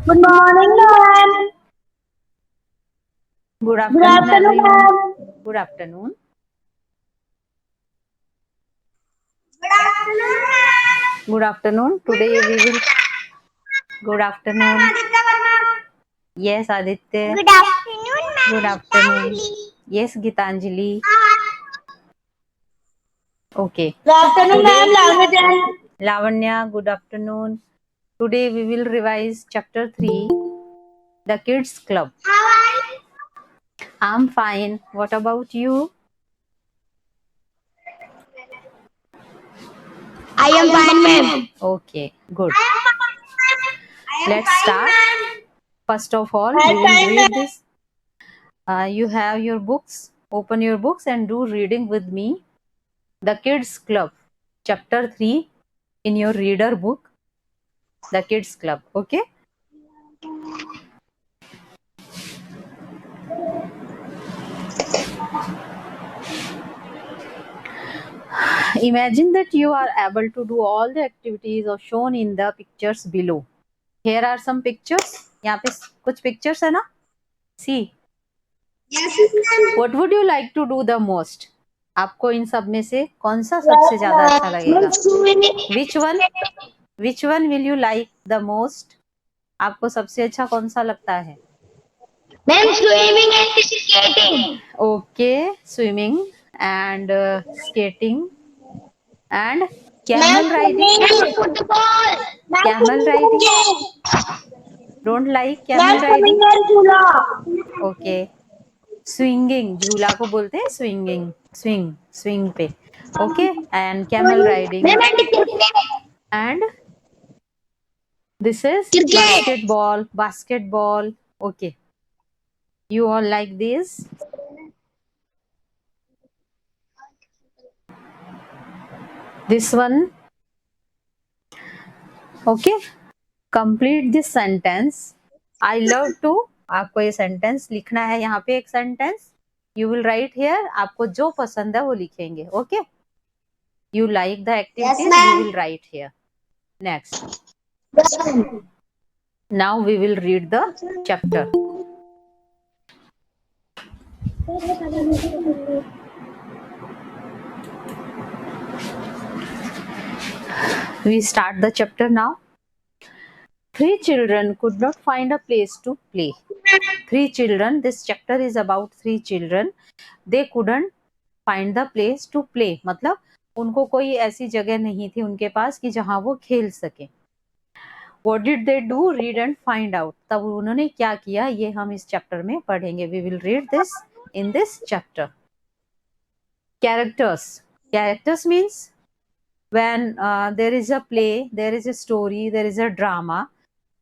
Good morning, ma'am. Good Good afternoon, afternoon, everyone. ma'am. Good afternoon. Good afternoon, ma'am. Good afternoon. Today we will. Good afternoon. Yes, Aditya. Good afternoon, ma'am. Good afternoon. Yes, Gitanjali. Okay. Good afternoon, Today, ma'am. Lavanya. Lavanya, good afternoon. Today we will revise chapter 3, The Kids Club. How are you? I'm fine. What about you? I am fine, ma'am. Okay, good. I am Let's fine, start. ma'am. First of all, I we am will fine, read ma'am. this. You have your books. Open your books and do reading with me. The Kids Club, chapter 3 in your reader book. The Kids Club. Okay. Imagine that you are able to do all the activities or shown in the pictures below. Here are some pictures. यहाँ पे कुछ pictures है ना? See. Yes, ma'am. What would you like to do the most? आपको इन सब में से कौन सा सबसे Yes, ज्यादा अच्छा ma'am. लगेगा? Swimming. Which one? Which one will you like the most? आपको सबसे अच्छा कौन सा लगता है? Ma'am, swimming and skating. Okay, swimming and skating and Ma'am, camel riding. swimming. Football. Ma'am, Camel swimming and riding. game. Don't like Ma'am, camel swimming riding? and hula. Okay. Swinging. झूला को बोलते हैं swinging. Swing. Swing पे. Okay. And camel riding. Ma'am, and cricket. And this is Cricket. basketball. Basketball. Okay. You all like this? This one. Okay. Complete this sentence. I love to. आपको ये sentence लिखना है यहाँ पे एक sentence. You will write here. आपको जो पसंद है वो लिखेंगे. Okay. You like the activities. Yes, ma'am. You will write here. Next. Yes, ma'am. Now we will read the chapter. We start the chapter now. Three children could not find a place to play. Three children, this chapter is about three children. They couldn't find the place to play. मतलब उनको कोई ऐसी जगह नहीं थी उनके पास कि जहां वो खेल सके. What did they do? Read and find out. तब उन्होंने क्या किया ये हम इस चैप्टर में पढ़ेंगे. We will read this in this chapter. Characters. Characters means when there is a play, there is a story, there is a drama.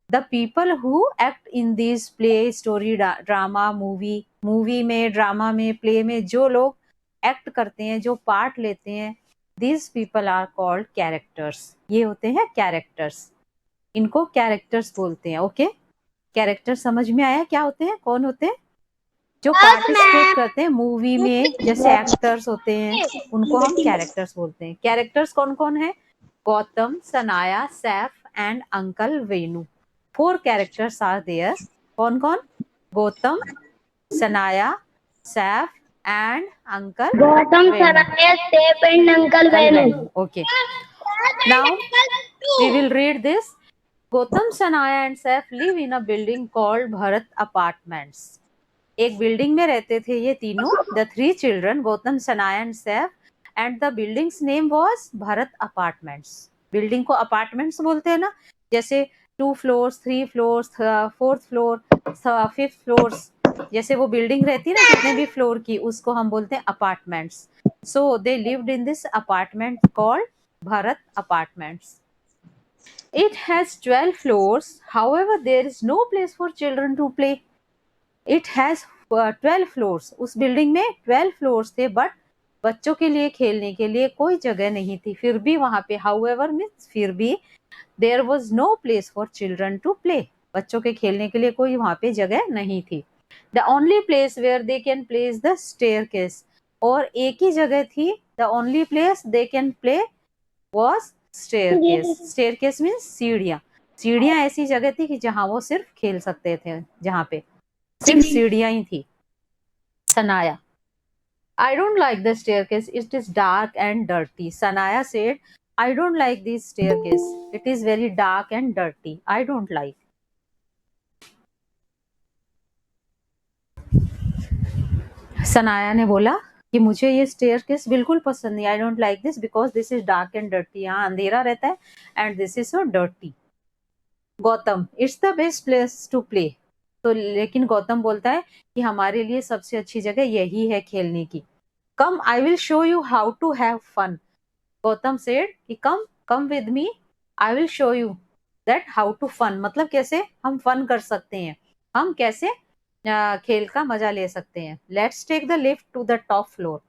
The people who act in these play, story, drama, movie में, drama में, play में जो लोग act करते हैं, जो part लेते हैं, these people are called characters. ये होते हैं characters. इनको characters बोलते हैं. ओके. कैरेक्टर समझ में आया क्या होते हैं? कौन होते हैं? जो पार्टिसिपेट करते हैं मूवी में, जैसे एक्टर्स होते हैं, उनको हम कैरेक्टर्स बोलते हैं. कैरेक्टर्स कौन कौन है? Gautam, Sanaya, Saif and uncle Venu. 4 characters are there. कौन कौन? Gautam, Sanaya, Saif and uncle Gautam, Venu. Saraya, Step and Uncle Venu. Okay. Now we will read this. Gautam, Sanaya and Saif live in a building called Bharat Apartments. एक building में रहते थे ये तीनों. The three children, Gautam, Sanaya and Saif, and the building's name was Bharat Apartments. Building को apartments बोलते हैं ना, जैसे 2 floors, 3 floors, 4th floor, 5th floors, जैसे वो बिल्डिंग रहती है ना जितने भी फ्लोर की, उसको हम बोलते हैं apartments. So they lived in this apartment called Bharat Apartments. It has 12 floors. However, there is no place for children to play. It has 12 floors, उस बिल्डिंग में 12 फ्लोर्स थे, बट बच्चों के लिए खेलने के लिए कोई जगह नहीं थी। फिर भी वहां पे, हाउएवर मीन्स फिर भी, there was no place for children to play, बच्चों के खेलने के लिए कोई वहां पे जगह नहीं थी। The only place where they can place the staircase, और एक ही जगह थी, the only place they can play was staircase. Staircase means सीढ़ियाँ, सीढ़ियाँ ऐसी जगह थी कि जहां वो सिर्फ खेल सकते थे, जहां पे सिर्फ सीढ़ियाँ ही थी। Sanaya, I don't like the staircase, it is dark and dirty. Sanaya said, I don't like this staircase, it is very dark and dirty. I don't like. Sanaya ने बोला कि मुझे ये स्टेयरकेस बिल्कुल पसंद नहीं, I don't like this because this is dark and dirty, यहाँ अंधेरा रहता है, and this is so dirty. Gautam, it's the best place to play, तो लेकिन गौतम बोलता है कि हमारे लिए सबसे अच्छी जगह यही है खेलने की। Come I will show you how to have fun, Gautam said कि come with me, I will show you that how to fun, मतलब कैसे हम फन कर सकते हैं, हम कैसे खेल का मजा ले सकते हैं। Let's take the lift to the top floor,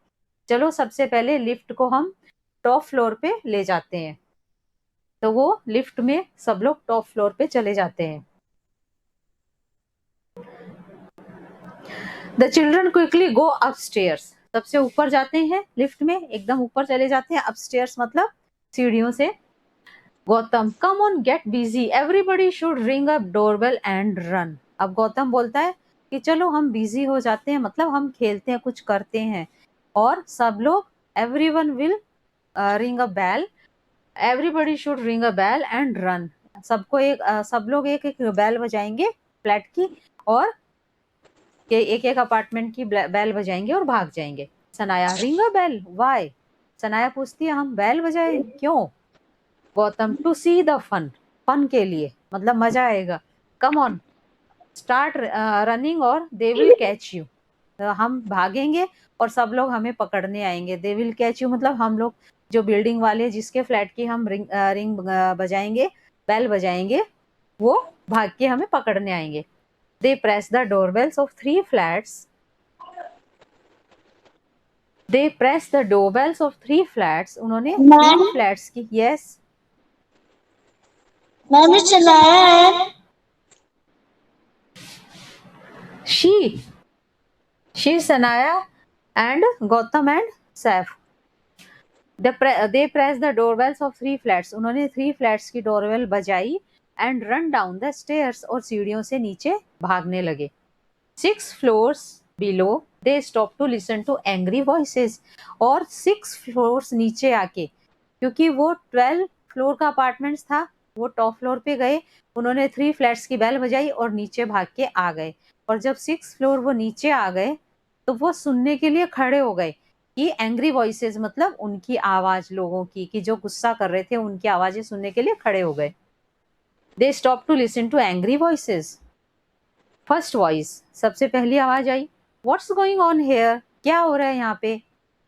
चलो सबसे पहले लिफ्ट को हम टॉप फ्लोर पे ले जाते हैं। तो वो लिफ्ट में सब लोग टॉप फ्लोर पे चले जाते हैं। The children quickly go upstairs, सबसे ऊपर जाते हैं लिफ्ट में, एकदम ऊपर चले जाते हैं। अपस्टेयर्स मतलब सीढ़ियों से। Gautam, come on get busy, everybody should ring a doorbell and run, अब गौतम बोलता है कि चलो हम बिजी हो जाते हैं, मतलब हम खेलते हैं, कुछ करते हैं, और सब लोग, everyone will ring a bell, everybody should ring a bell and run, सबको एक सब लोग एक एक बेल बजाएंगे फ्लैट की, और एक एक अपार्टमेंट की बेल बजाएंगे और भाग जाएंगे। Sanaya, ring a bell why, Sanaya पूछती है हम बेल बजाए क्यों। Gautam, to see the fun, fun के लिए, मतलब मजा आएगा। कम ऑन स्टार्ट रनिंग और दे विल कैच यू, हम भागेंगे और सब लोग हमें पकड़ने आएंगे। दे विल कैच यू मतलब हम लोग, जो बिल्डिंग वाले जिसके फ्लैट की हम रिंग बजाएंगे, बेल बजाएंगे, वो भाग के हमें पकड़ने आएंगे। They press the doorbells of 3 flats, they press the doorbells of 3 flats, उन्होंने 3 फ्लैट्स की, यस मैंने चलाया है। she Sanaya and Gautam and Saif, they pressed the doorbells of 3 flats, उन्होंने 3 flats की डोरबेल बजाई, and run down the stairs, और सीढ़ियों से नीचे भागने लगे। 6 floors below they stopped to listen to angry voices, और 6 floors नीचे आके, क्योंकि वो 12 फ्लोर का अपार्टमेंट्स था, वो टॉप फ्लोर पे गए, उन्होंने 3 फ्लैट्स की बेल बजाई और नीचे भाग के आ गए। और जब 6 फ्लोर वो नीचे आ गए तो वो सुनने के लिए खड़े हो गए कि एंग्री वॉइसेस मतलब उनकी आवाज, लोगों की, कि जो गुस्सा कर रहे थे उनकी आवाजें सुनने के लिए खड़े हो गए। They stop to listen to angry voices. First voice, सबसे पहली आवाज आई, व्हाट्स गोइंग ऑन हेयर, क्या हो रहा है यहाँ पे,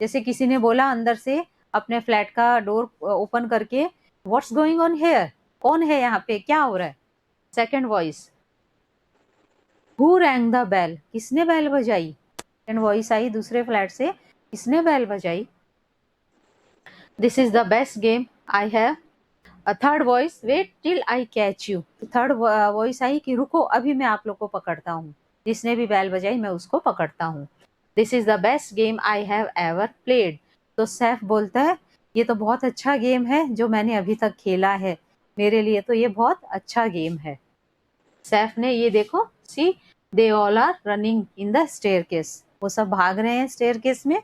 जैसे किसी ने बोला अंदर से अपने फ्लैट का डोर ओपन करके, व्हाट्स गोइंग ऑन हेयर, कौन है यहाँ पे, क्या हो रहा है। Second voice, who rang the bell, किसने बेल बजाई। सेकंड वॉइस आई दूसरे फ्लैट से, किसने बेल बजाई। This is the best game I have. Third voice, wait till I catch you, third voice आई कि रुको अभी मैं आप लोग को पकड़ता हूँ, जिसने भी बेल बजाई मैं उसको पकड़ता हूँ। This is the best game I have ever played, तो सैफ बोलता है ये तो बहुत अच्छा गेम है जो मैंने अभी तक खेला है, मेरे लिए तो ये बहुत अच्छा गेम है। सैफ ने, ये देखो, see they all are running in the staircase, वो सब भाग रहे हैं स्टेयरकेस में,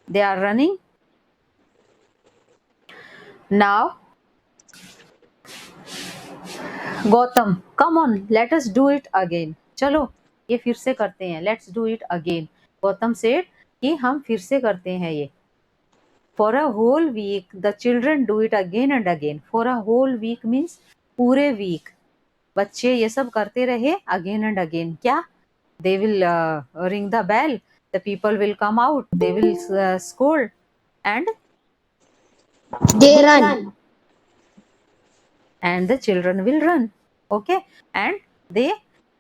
they are running. Now Gautam, come on let us do it again, चलो ये फिर से करते हैं, let's do it again. Gautam said कि हम फिर से करते हैं ये। For a whole week the children do it again and again, for a whole week means पूरे वीक बच्चे ये सब करते रहे अगेन एंड अगेन। क्या, they will ring the bell, the people will come out, they will scold and they run, and the children will run, okay, and they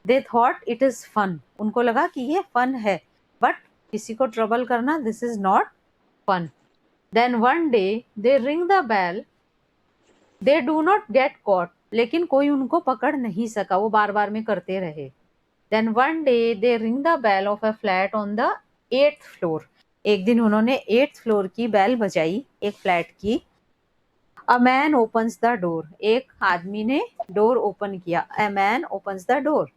they thought it is fun, उनको लगा कि ये fun है, but किसी को trouble करना this is not fun. Then one day they ring the bell, they do not get caught, लेकिन कोई उनको पकड़ नहीं सका, वो बार बार में करते रहे. Then one day they ring the bell of a flat on the 8th floor, एक दिन उन्होंने 8th फ्लोर की बेल बजाई, एक फ्लैट की. A man opens the door, एक आदमी ने डोर ओपन किया. A man opens the door.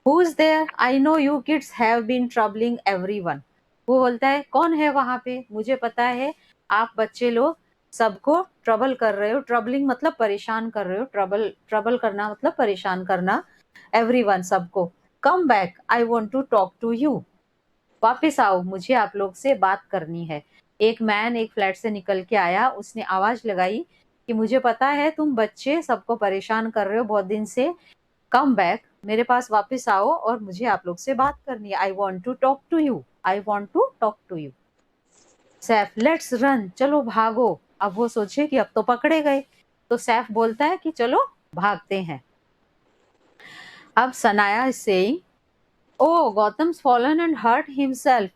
Who is there, I know you kids have been troubling everyone. वो बोलता है कौन है वहां पे, मुझे पता है आप बच्चे लोग सबको ट्रबल कर रहे हो. ट्रबलिंग मतलब परेशान कर रहे हो, ट्रबल करना मतलब परेशान करना. एवरीवन सबको. Come back, I want to talk to you, वापस आओ, मुझे आप लोग से बात करनी है. एक मैन एक फ्लैट से निकल के आया, उसने आवाज लगाई कि मुझे पता है तुम बच्चे सबको परेशान कर रहे हो बहुत दिन से. कम बैक, मेरे पास वापस आओ और मुझे आप लोग से बात करनी है. I want to talk to you, I want to talk to you. Saif, let's run, चलो भागो. अब वो सोचे कि अब तो पकड़े गए, तो सैफ बोलता है कि चलो भागते हैं. अब Sanaya is saying, oh Gautam's fallen and hurt himself,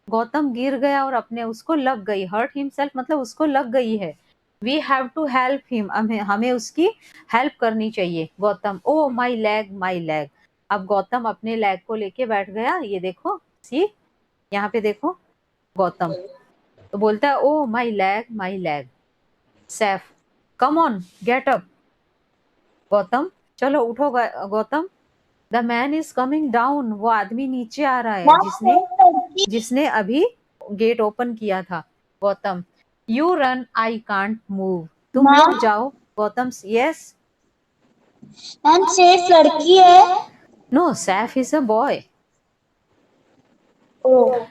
Gautam गिर गया और अपने उसको लग गई. हर्ट हिमसेल्फ मतलब उसको लग गई है. We have to help him, हमें उसकी हेल्प करनी चाहिए. Gautam, oh my leg my leg. अब गौतम अपने लेग को लेके बैठ गया. ये देखो, सी यहाँ पे देखो गौतम, तो बोलता है oh my leg my leg. Saif, come on get up, Gautam चलो उठो Gautam. The man is coming down, वो आदमी नीचे आ रहा है जिसने अभी गेट ओपन किया था. Gautam, you run, I can't move, तुम माँ, लोग जाओ. गौतम, यस. मैम सेफ लड़की है. No, Saif is a boy. Oh,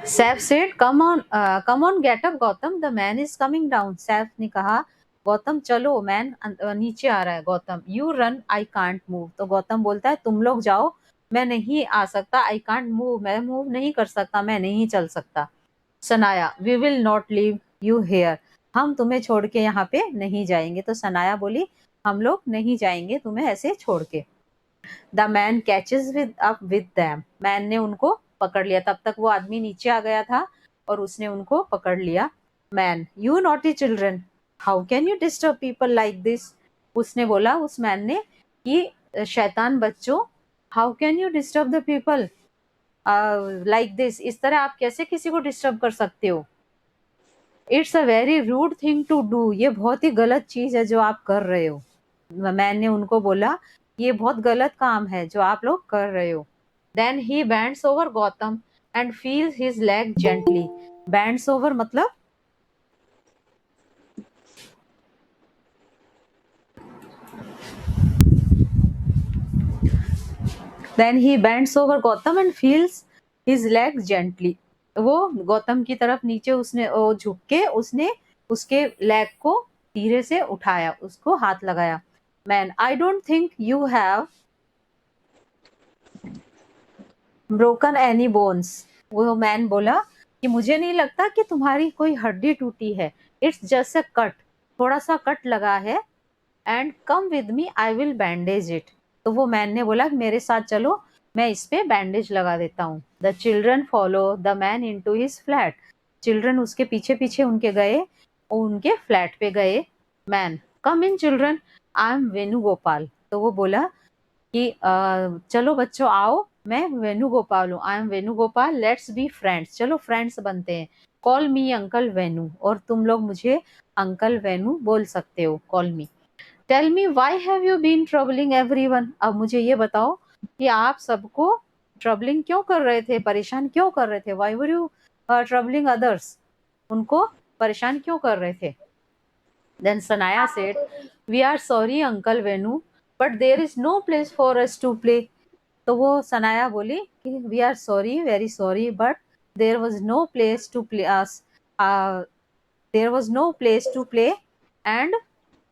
Saif said come on get up Gautam, the man is coming down. Saif ने कहा गौतम चलो, मैन नीचे आ रहा है. Gautam, you run, I can't move, तो गौतम बोलता है तुम लोग जाओ, मैं नहीं आ सकता. आई कांट मूव, मैं मूव नहीं कर सकता, मैं नहीं चल सकता. Sanaya, we will not leave you here, हम तुम्हें छोड़ के यहाँ पे नहीं जाएंगे. तो सनाया बोली हम लोग नहीं जाएंगे तुम्हें ऐसे छोड़ के. The man catches with up with them, man ने उनको पकड़ लिया. तब तक वो आदमी नीचे आ गया था और उसने उनको पकड़ लिया. Man, you naughty children, how can you disturb people like this, उसने बोला उस मैन ने कि शैतान बच्चों, how can you disturb the people like this, इस तरह आप कैसे किसी को डिस्टर्ब कर सकते हो. It's a very rude thing to do, ये बहुत ही गलत चीज है जो आप कर रहे हो. मैंने उनको बोला ये बहुत गलत काम है जो आप लोग कर रहे हो. Then he bends over Gautam and feels his leg gently. Bends over मतलब then he bends over Gautam and feels his leg gently, वो गौतम की तरफ नीचे उसने झुक के उसने उसके लेग को धीरे से उठाया, उसको हाथ लगाया. Man, I don't think you have broken any bones, वो मैन बोला कि मुझे नहीं लगता कि तुम्हारी कोई हड्डी टूटी है. इट्स जस्ट अ कट, थोड़ा सा कट लगा है. And come with me, I will bandage it, तो वो मैन ने बोला मेरे साथ चलो, मैं इस पे बैंडेज लगा देता हूँ. The children follow the man into his flat, children उसके पीछे पीछे उनके गए, उनके फ्लैट पे गए. Man, come in children, I am Venugopal, तो वो बोला कि चलो बच्चों आओ, मैं वेणुगोपाल हूँ, आई am Venugopal, let's be friends, चलो फ्रेंड्स बनते हैं. कॉल मी अंकल वेणु, और तुम लोग मुझे अंकल वेणु बोल सकते हो, call me. Tell me why have you been troubling everyone, अब मुझे ये बताओ कि आप सबको ट्रबलिंग क्यों कर रहे थे, परेशान क्यों कर रहे थे. Why were you troubling others, उनको परेशान क्यों कर रहे थे. Then Sanaya said, we are sorry uncle Venu, but there is no place for us to play. तो वो सनाया बोली कि we are sorry, very sorry, but there was no place to play us, there was no place to play and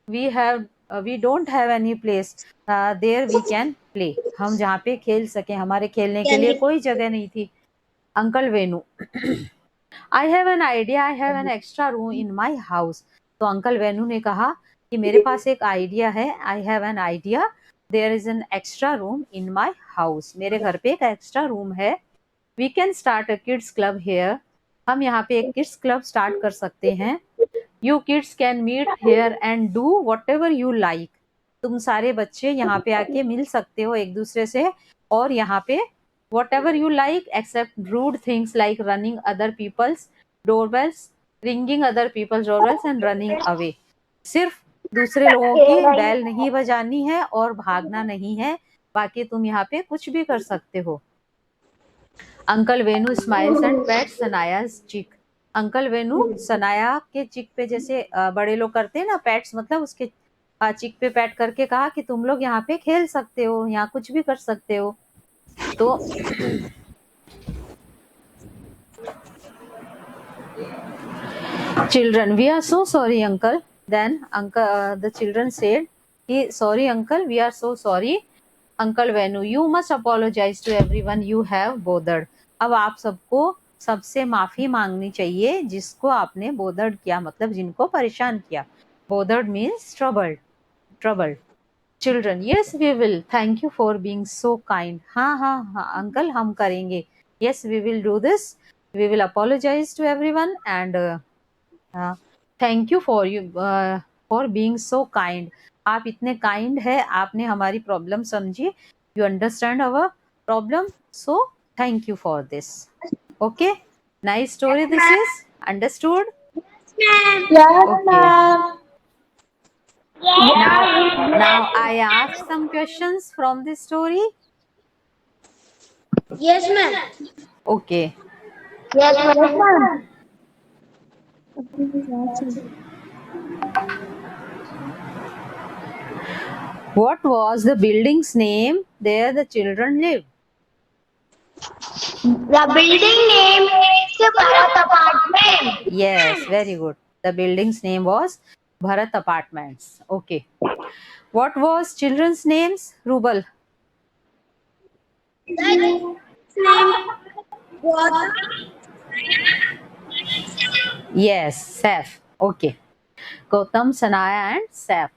we don't have any place there we can play, हम जहाँ पे खेल सके, हमारे खेलने के लिए कोई जगह नहीं थी. Uncle Venu, I have an idea, I have an extra room in my house, तो अंकल वेनु ने कहा कि मेरे पास एक आइडिया है, I have an idea, there is an extra room in my house. मेरे घर पे एक एक्स्ट्रा रूम है. We can start a kids club here. हम यहाँ पे एक kids club start कर सकते हैं. You kids can meet here and do whatever you like. तुम सारे बच्चे यहाँ पे आके मिल सकते हो एक दूसरे से और यहाँ पे whatever you like except rude things like running other people's doorbells, ringing other people's doorbells and running away. सिर्फ दूसरे लोगों की बैल नहीं बजानी है और भागना नहीं है, बाकी तुम यहाँ पे कुछ भी कर सकते हो. Uncle Venu smiles and pats Sanaya's cheek. Uncle Venu Sanaya के चिक पे जैसे बड़े लोग करते हैं ना पैट्स, मतलब उसके चिक पे पैट करके कहा कि तुम लोग यहाँ पे खेल सकते हो, यहाँ कुछ भी कर सकते हो. तो children, we are so sorry uncle. Then uncle, the children said, sorry uncle, we are so sorry. Uncle Venu, you must apologize to everyone you have bothered. अब आप सबको सबसे माफी मांगनी चाहिए जिसको आपने bothered किया, मतलब जिनको परेशान किया. Bothered means troubled. Children, yes we will. Thank you for being so kind. हाँ हाँ हाँ uncle, हम करेंगे. Yes we will do this. We will apologize to everyone and thank you for being so kind. आप इतने kind है, आपने हमारी प्रॉब्लम समझी. You understand our problem, so thank you for this. Okay, nice story this is. Understood? Now I ask some questions from this story. Yes, ma'am. Okay. Yes, ma'am. What was the building's name there the children lived? The building name is Bharat Apartment. Yes, very good. The building's name was Bharat Apartments. Okay. What was children's names, Rubal? The name was Yes, Saif. Okay. Gautam, Sanaya and Saif.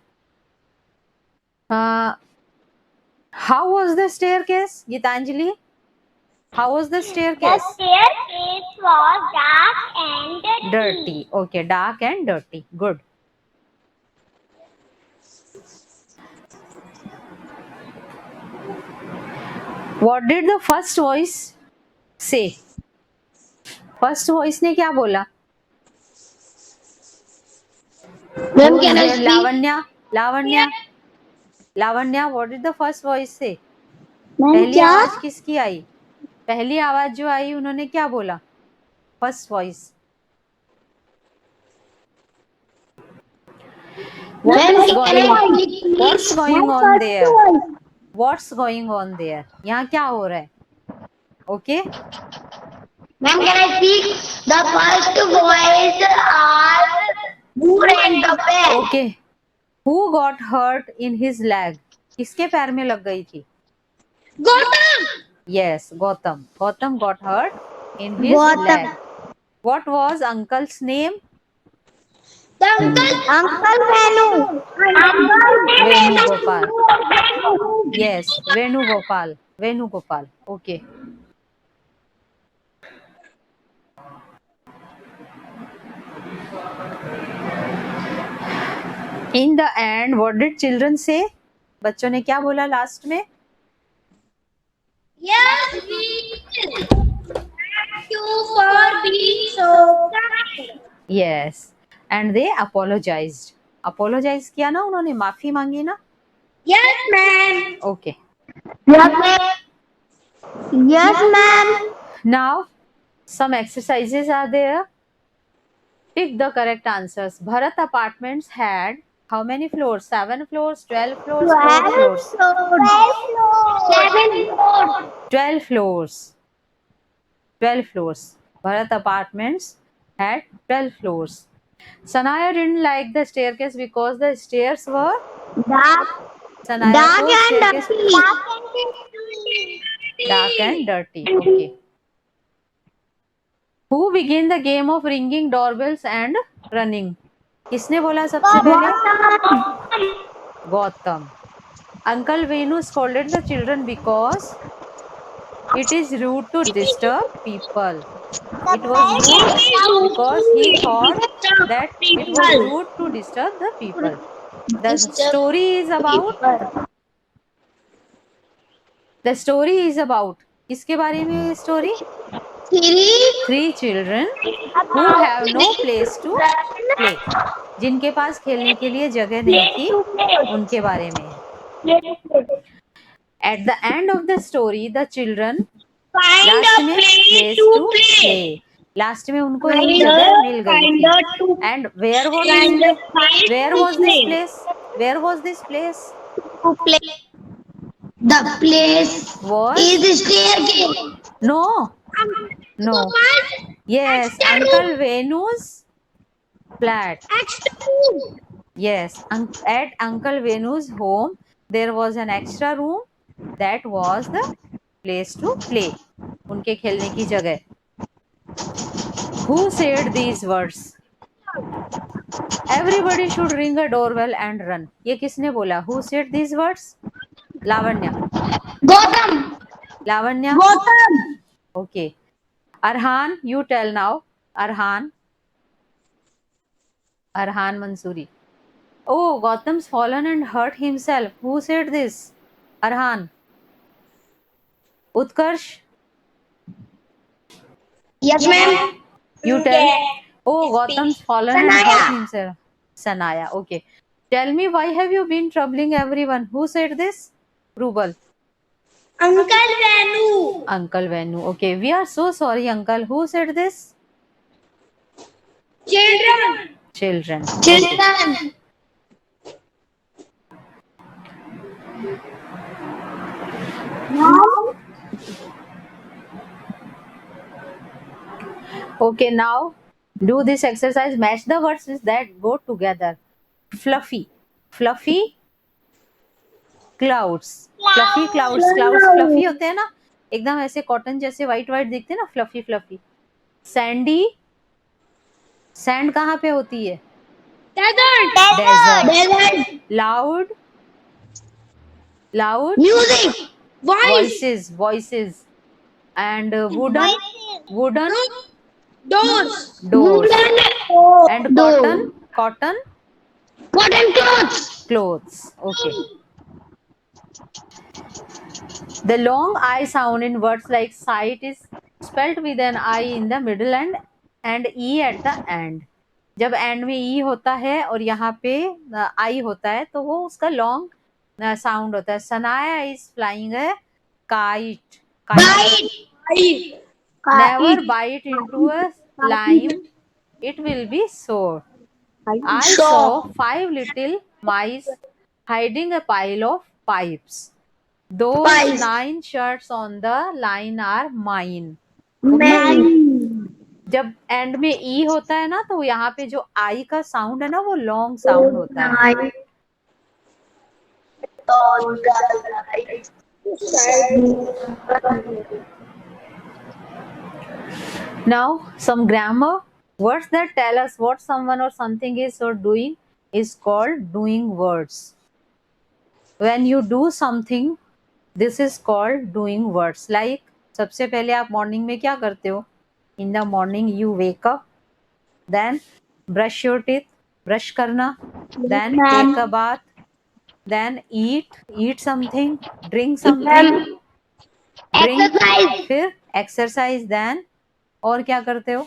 How was the staircase, Gitanjali? How was the staircase? The staircase was dark and Dirty. Okay, dark and dirty. Good. What did the first voice say? First voice ने क्या बोला? Ma'am, can I speak? Lavanya, what did the first voice say? Ma'am, पहली क्या? आवाज किसकी आई? पहली आवाज जो आई उन्होंने क्या बोला? First voice. What's going on there? What's going on there? यहाँ क्या हो रहा है? Okay? Ma'am, can I speak? The first voice are who rang the bell? Okay. Who got hurt in his leg? किसके पैर में लग गई थी? Gautam. Yes, Gautam. Gautam got hurt in his leg. What was uncle's name? The Uncle Venu. Venugopal. Yes, Venugopal. Okay. In the end, what did children say? बच्चों ने क्या बोला लास्ट में? Yes, we will. Thank you for being so kind. Yes, and they apologized. Apologize किया ना उन्होंने, माफी मांगी ना? Yes, ma'am. Okay. Yes, ma'am. Yes, ma'am. Now, some exercises are there. Pick the correct answers. Bharat Apartments had how many floors? 7 floors, 12 floors, 4 floors. 7 floors. 12 floors. 12 floors. Bharat Apartments had 12 floors. Sanaya didn't like the staircase because the stairs were Dark. Sanaya Dark thought and staircase dirty. dark and dirty. Okay. Who began the game of ringing doorbells and running? किसने बोला सबसे पहले? Gautam. Uncle Venu scolded the children because it is rude to disturb people. It was rude because he thought that it was rude to disturb the people. The story is about किसके बारे में ये story? Three children who have no place to play. जिनके पास खेलने के लिए जगह नहीं थी, उनके बारे में है. At the end of the story, the children last में place to play. लास्ट में उनको एक जगह मिल गई थी. And where was this place? Where was this place? The place Was is the staircase. no. Yes, Uncle Venu's flat. Yes, at Uncle Venu's home there was an extra room that was the place to play. उनके खेलने की जगह. Who said these words? Everybody should ring a doorbell and run. ये किसने बोला? Who said these words? Lavanya. Gautam. Okay. Arhan, you tell now. Arhan Mansuri. Oh, Gautam's fallen and hurt himself. Who said this? Arhan. Utkarsh. Yes, ma'am. You tell. Oh, Gautam's fallen and hurt himself. Sanaya. Okay. Tell me, why have you been troubling everyone? Who said this? Rubal. Uncle Venu. Okay. We are so sorry, Uncle. Who said this? Children. Okay. Okay, now do this exercise. Match the words that go together. Fluffy. Clouds. Clouds fluffy होते हैं ना, एकदम ऐसे cotton जैसे white दिखते हैं ना, fluffy. Sandy. Sand कहाँ पे होती है? Desert. Loud. Music. Voices. And wooden. Doors. And cotton. Clothes. Okay. The long I sound in words like sight is spelt with an I in the middle and E at the end. जब and में ई होता है और यहाँ पे आई होता है तो वो उसका लॉन्ग साउंड होता है. Sanaya is flying a kite. Never bite into a lime, it will be sore. I saw 5 little mice hiding a pile of pipes. Those 9 shirts on the line are mine. जब and में ई होता है ना तो यहाँ पे जो आई का साउंड है ना वो लॉन्ग साउंड होता है. Now some grammar. Words that tell us what someone or something is or doing is called doing words. When you do something, this is called doing words. Like सबसे पहले आप morning में क्या करते हो? In the morning you wake up, then brush your teeth, brush करना, then take a bath, then eat something, drink something, फिर exercise, then और क्या करते हो?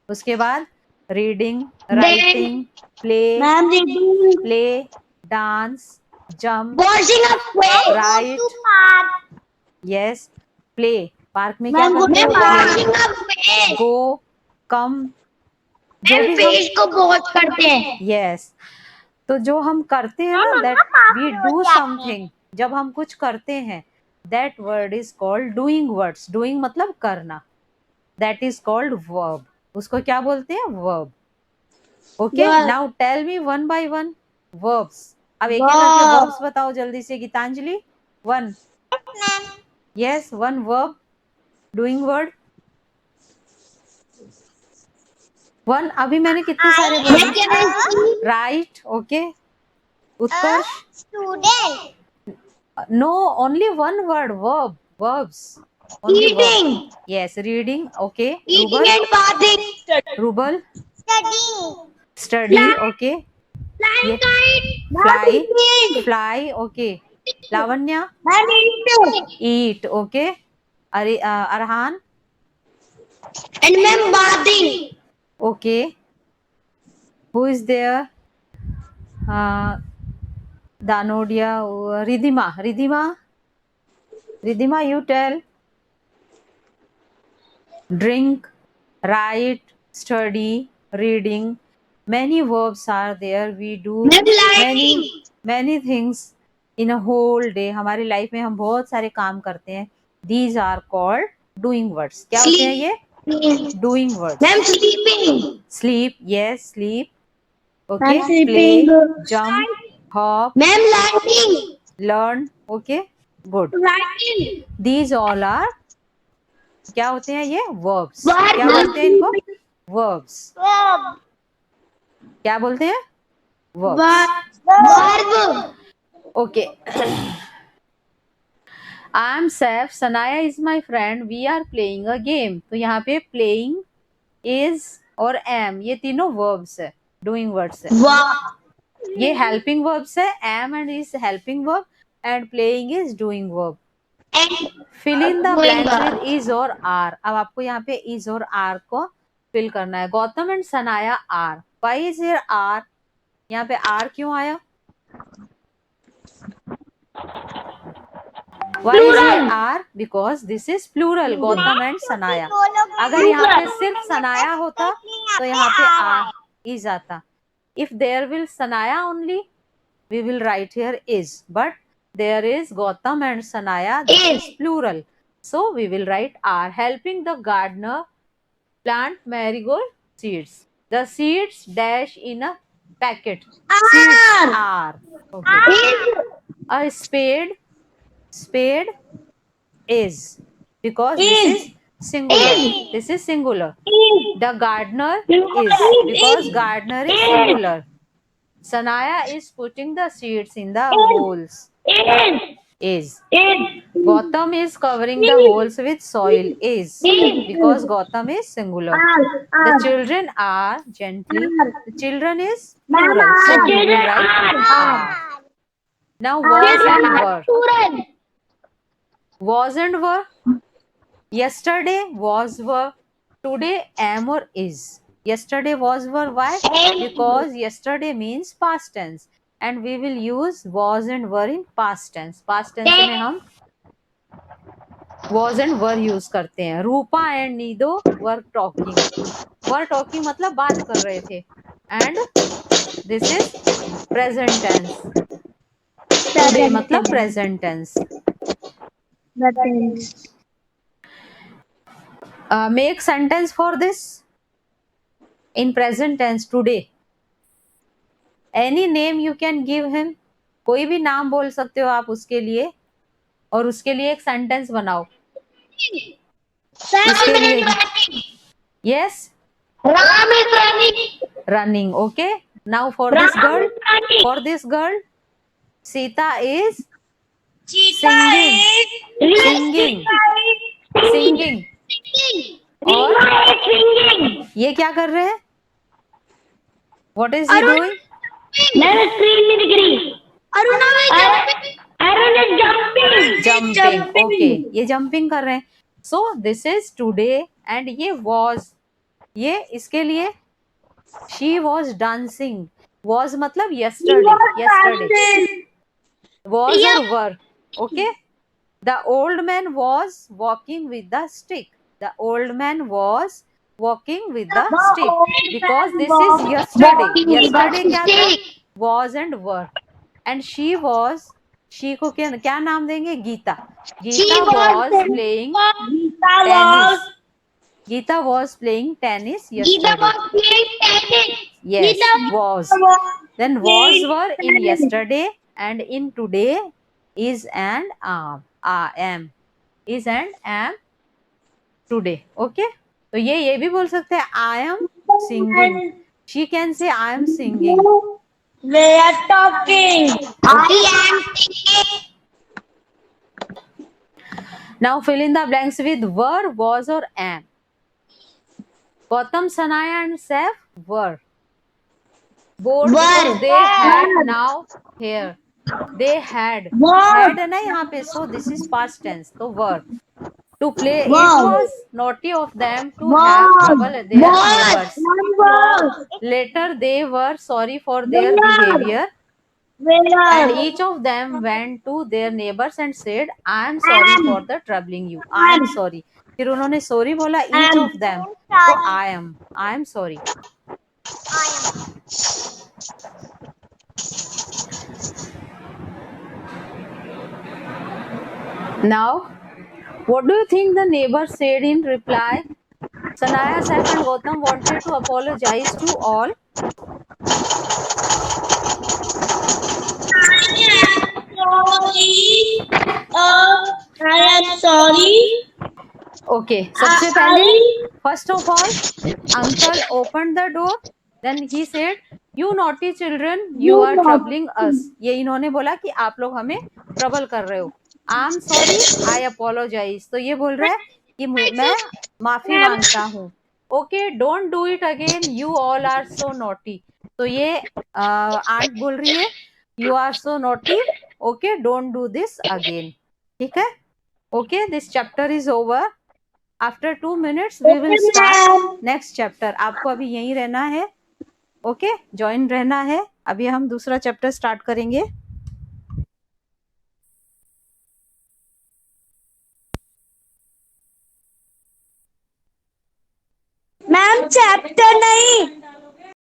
उसके बाद reading, writing, play, dance, jump, right. Yes, play. Park में क्या करते हो? गो, कम. को बहुत करते हैं. यस. तो जो हम करते हैं ना, दैट वी डू समथिंग. जब हम कुछ करते हैं, that word is called doing words. Doing मतलब करना. That is called verb. उसको क्या बोलते हैं? Verb. Okay. Now tell me one by one verbs. अब एक एक करके वर्ब्स बताओ जल्दी से. Geetanjali, 1. Yes, 1 verb doing word. 1. अभी मैंने कितने सारे बोले? Right. Okay. Utkarsh, No, only one word. Verbs. Only verb. Eating. Yes, reading. Okay. Eating Rubal. and bathing. Rubal. Studying. Study. Fly. Okay. Flying Yeah. kite. Fly. Bathing. Fly. Okay. Lavanya. And eating. Eat. Okay. Arhan. And ma'am bathing. Okay. Who is there? Danodia. Ridhima. Ridhima. Ridhima, you tell. Drink, write, study, reading. Many verbs are there. We do Ma'am lighting. many things in a whole day. हमारी life में हम बहुत सारे काम करते हैं. These are called doing words. क्या होते हैं ये? Sleep. Doing words. Ma'am sleeping. Sleep, yes, sleep. Okay. Ma'am Play, sleeping. jump, hop, Ma'am lighting. learn. Okay. Good. Writing. These all are क्या होते हैं ये? Verbs. Verb. क्या बोलते हैं इनको? Verbs. Verb. क्या बोलते हैं? Verbs. Verb. Okay. I am Saif. Sanaya is my friend. We are playing a game. तो यहाँ पे playing, is और am ये तीनों verbs है, doing words है. ये helping verbs है. Am and is helping verb and playing is doing verb. Fill in the blanks with is और are. अब आपको यहाँ पे is और are को fill करना है. Gautam and Sanaya are. Why is here are? यहाँ पे are क्यों आया? Why is here are? Because this is plural. Gautam and Sanaya. अगर यहाँ पे सिर्फ Sanaya होता तो यहाँ पे are is आता. If there will Sanaya only, we will write here is. But there is Gautam and Sanaya. This is plural. So we will write are. Helping the gardener plant marigold seeds. The seeds dash in a packet. Seeds are. Okay. A spade is. Because this is singular. This is singular. The gardener is. Because gardener is singular. Sanaya is putting the seeds in the holes. Is. Gautam is covering the holes with soil. Is. Because Gautam is singular. The children are gently. The children is plural. So we will write are. Now was and were. Was and were. Yesterday was were. Today am or is. Yesterday was were. Why? Because yesterday means past tense. And we will use was and were in past tense. Past tense में हम was and were use करते हैं. Rupa and Nido were talking. Were talking मतलब बात कर रहे थे. And this is present tense. Today मतलब present tense. Make sentence for this in present tense. Today. Any name you can give him. कोई भी नाम बोल सकते हो आप उसके लिए और उसके लिए एक सेंटेंस बनाओ. इसके लिए yes. Ram is running. Running. Okay. Now for this girl, Sita is singing. और ये क्या कर रहे हैं? What is he doing? Jumping. Okay. ये jumping कर रहे हैं. So this is today and ये was. ये इसके लिए she was dancing. Was मतलब yesterday. Was or were. Okay. The old man was walking with the stick. The old man was walking with the stick. Because this is yesterday. Yesterday क्या था? Was and were. And she was. she को क्या नाम देंगे? Gita. Gita was playing tennis. Geeta was playing tennis yesterday. Yes, was. Then was were in yesterday and in today is and am. Is and am today. Okay? तो ये भी बोल सकते हैं I am singing. She can say I am singing. We are talking. I am singing. Now fill in the blanks with were, was or am. Gautam, Sanaya and Saif were. Bored because they had. Now here they had है ना यहाँ पे, so this is past tense, so were. To play, it was naughty of them to have trouble at their neighbors. Later they were sorry for their behavior, and each of them went to their neighbors and said, I am sorry for the troubling you. I am sorry. फिर उन्होंने sorry बोला, each of them, तो I am sorry. Now, what do you think the neighbor said in reply? Sanaya, Saif and Gautam wanted to apologize to all. I am sorry. Okay, सबसे पहले first of all, uncle opened the door. Then he said, "You naughty children, you are troubling us." ये इन्होंने बोला कि आप लोग हमें trouble कर रहे हो. I'm sorry, I apologize. तो ये बोल रहा है कि मैं माफी मांगता हूँ. Okay, don't do it again. You all are so naughty. तो ये aunt बोल रही है, you are so naughty. Okay, don't do this again. ठीक है? Okay, this chapter is over. After 2 minutes we will start next chapter. आपको अभी यहीं रहना है. Okay, join रहना है. अभी हम दूसरा chapter start करेंगे.